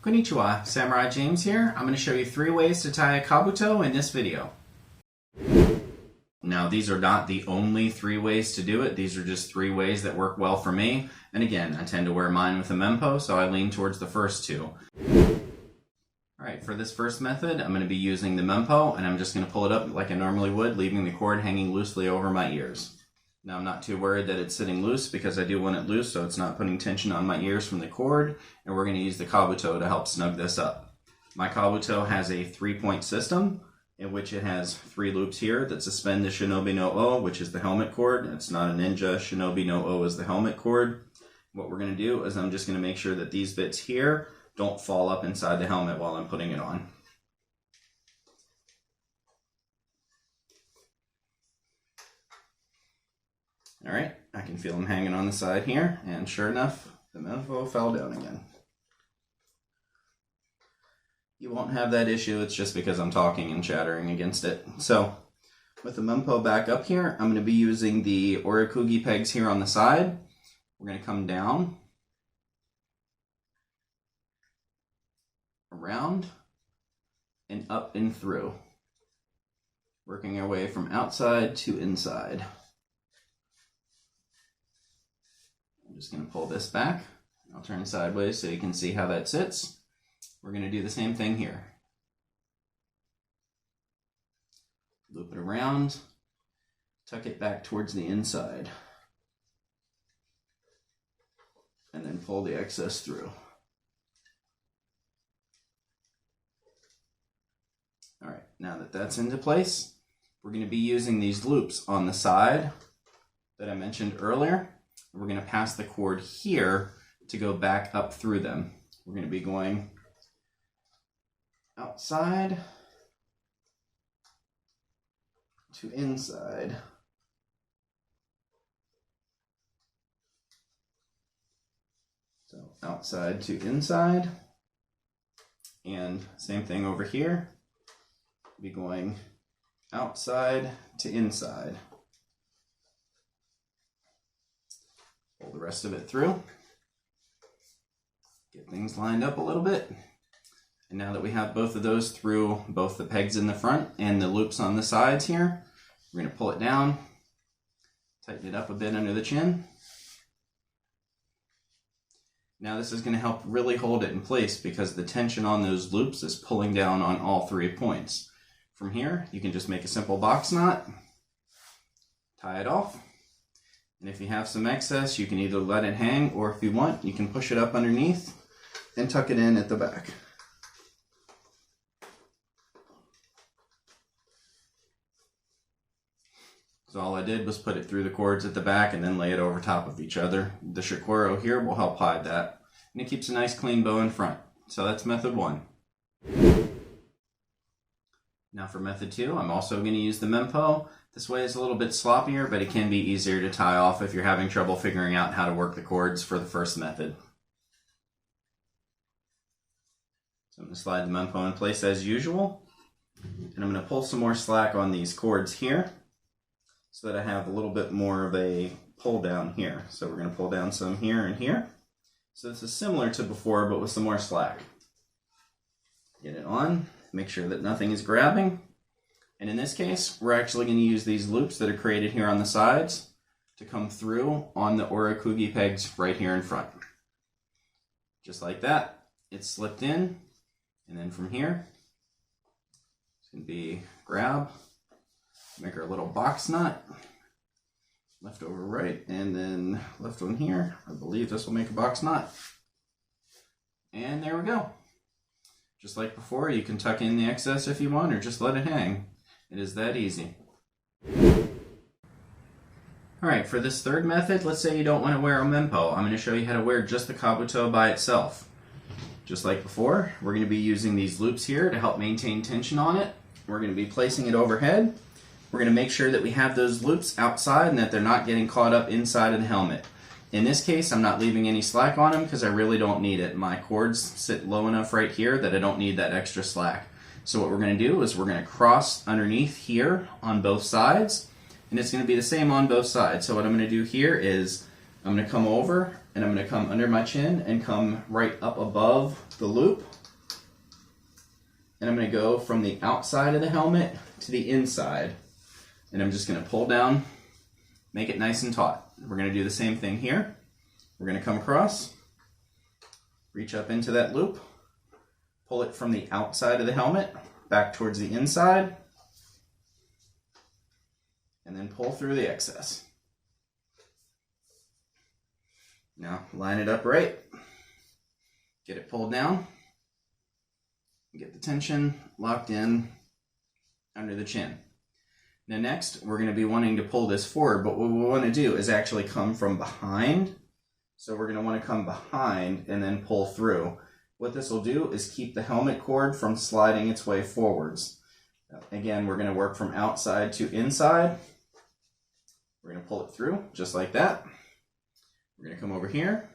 Konnichiwa, Samurai James here. I'm going to show you 3 ways to tie a kabuto in this video. Now, these are not the only 3 ways to do it. These are just 3 ways that work well for me. And again, I tend to wear mine with a mempo, so I lean towards the first 2. Alright, for this first method, I'm going to be using the mempo, and I'm just going to pull it up like I normally would, leaving the cord hanging loosely over my ears. Now, I'm not too worried that it's sitting loose because I do want it loose so it's not putting tension on my ears from the cord, and we're going to use the kabuto to help snug this up. My kabuto has a 3-point system in which it has 3 loops here that suspend the shinobi no o, which is the helmet cord. It's not a ninja. Shinobi no o is the helmet cord. What we're going to do is I'm just going to make sure that these bits here don't fall up inside the helmet while I'm putting it on. Alright, I can feel them hanging on the side here, and sure enough, the mempo fell down again. You won't have that issue, it's just because I'm talking and chattering against it. So, with the mempo back up here, I'm going to be using the orikugi pegs here on the side. We're going to come down, around, and up and through, working our way from outside to inside. I'm just going to pull this back. I'll turn sideways so you can see how that sits. We're going to do the same thing here. Loop it around, tuck it back towards the inside, and then pull the excess through. Alright, now that that's into place, we're going to be using these loops on the side that I mentioned earlier. We're going to pass the cord here to go back up through them. We're going to be going outside to inside. So outside to inside, and same thing over here. Be going outside to inside. Pull the rest of it through. Get things lined up a little bit. And now that we have both of those through both the pegs in the front and the loops on the sides here, we're going to pull it down, tighten it up a bit under the chin. Now this is going to help really hold it in place because the tension on those loops is pulling down on all 3 points. From here, you can just make a simple box knot, tie it off, and if you have some excess, you can either let it hang, or if you want, you can push it up underneath and tuck it in at the back. So all I did was put it through the cords at the back and then lay it over top of each other. The shikoro here will help hide that, and it keeps a nice clean bow in front. So that's method 1. Now for method 2, I'm also going to use the mempo. This way is a little bit sloppier, but it can be easier to tie off if you're having trouble figuring out how to work the cords for the first method. So I'm going to slide the mempo in place as usual, and I'm going to pull some more slack on these cords here so that I have a little bit more of a pull down here. So we're going to pull down some here and here. So this is similar to before, but with some more slack. Get it on. Make sure that nothing is grabbing. And in this case, we're actually going to use these loops that are created here on the sides to come through on the orikugi pegs right here in front. Just like that, it's slipped in. And then from here, it's going to be grab, make our little box knot, left over right, and then left one here. I believe this will make a box knot. And there we go. Just like before, you can tuck in the excess if you want, or just let it hang. It is that easy. Alright, for this third method, let's say you don't want to wear a mempo. I'm going to show you how to wear just the kabuto by itself. Just like before, we're going to be using these loops here to help maintain tension on it. We're going to be placing it overhead. We're going to make sure that we have those loops outside and that they're not getting caught up inside of the helmet. In this case, I'm not leaving any slack on them because I really don't need it. My cords sit low enough right here that I don't need that extra slack. So what we're going to do is we're going to cross underneath here on both sides, and it's going to be the same on both sides. So what I'm going to do here is I'm going to come over and I'm going to come under my chin and come right up above the loop and I'm going to go from the outside of the helmet to the inside. And I'm just going to pull down, make it nice and taut. We're going to do the same thing here. We're going to come across, reach up into that loop, pull it from the outside of the helmet back towards the inside, and then pull through the excess. Now line it up right, get it pulled down, get the tension locked in under the chin. Now next, we're going to be wanting to pull this forward, but what we want to do is actually come from behind. So we're going to want to come behind and then pull through. What this will do is keep the helmet cord from sliding its way forwards. Again, we're going to work from outside to inside. We're going to pull it through just like that. We're going to come over here,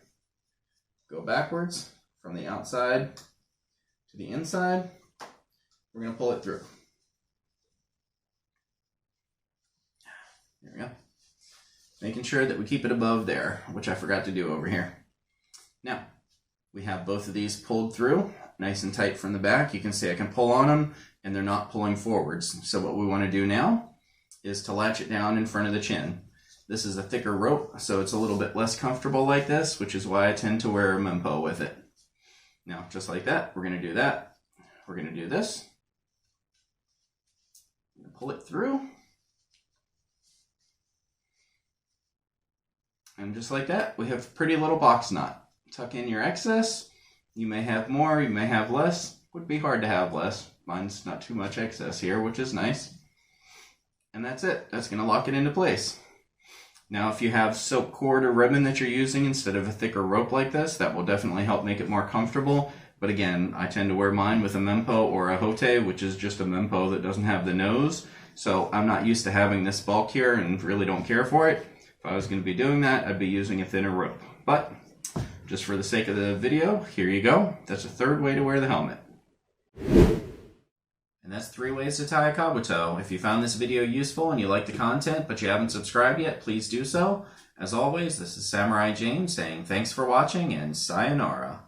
go backwards from the outside to the inside. We're going to pull it through. There we go. Making sure that we keep it above there, which I forgot to do over here. Now, we have both of these pulled through, nice and tight from the back. You can see I can pull on them, and they're not pulling forwards. So what we want to do now is to latch it down in front of the chin. This is a thicker rope, so it's a little bit less comfortable like this, which is why I tend to wear a mempo with it. Now, just like that, we're going to do that. We're going to do this. Pull it through. And just like that, we have a pretty little box knot. Tuck in your excess. You may have more, you may have less. Would be hard to have less. Mine's not too much excess here, which is nice. And that's it. That's going to lock it into place. Now, if you have silk cord or ribbon that you're using instead of a thicker rope like this, that will definitely help make it more comfortable. But again, I tend to wear mine with a mempo or a hote, which is just a mempo that doesn't have the nose. So I'm not used to having this bulk here and really don't care for it. If I was going to be doing that, I'd be using a thinner rope. But just for the sake of the video, here you go. That's a third way to wear the helmet. And that's 3 ways to tie a kabuto. If you found this video useful and you like the content but you haven't subscribed yet, please do so. As always, this is Samurai James saying thanks for watching and sayonara.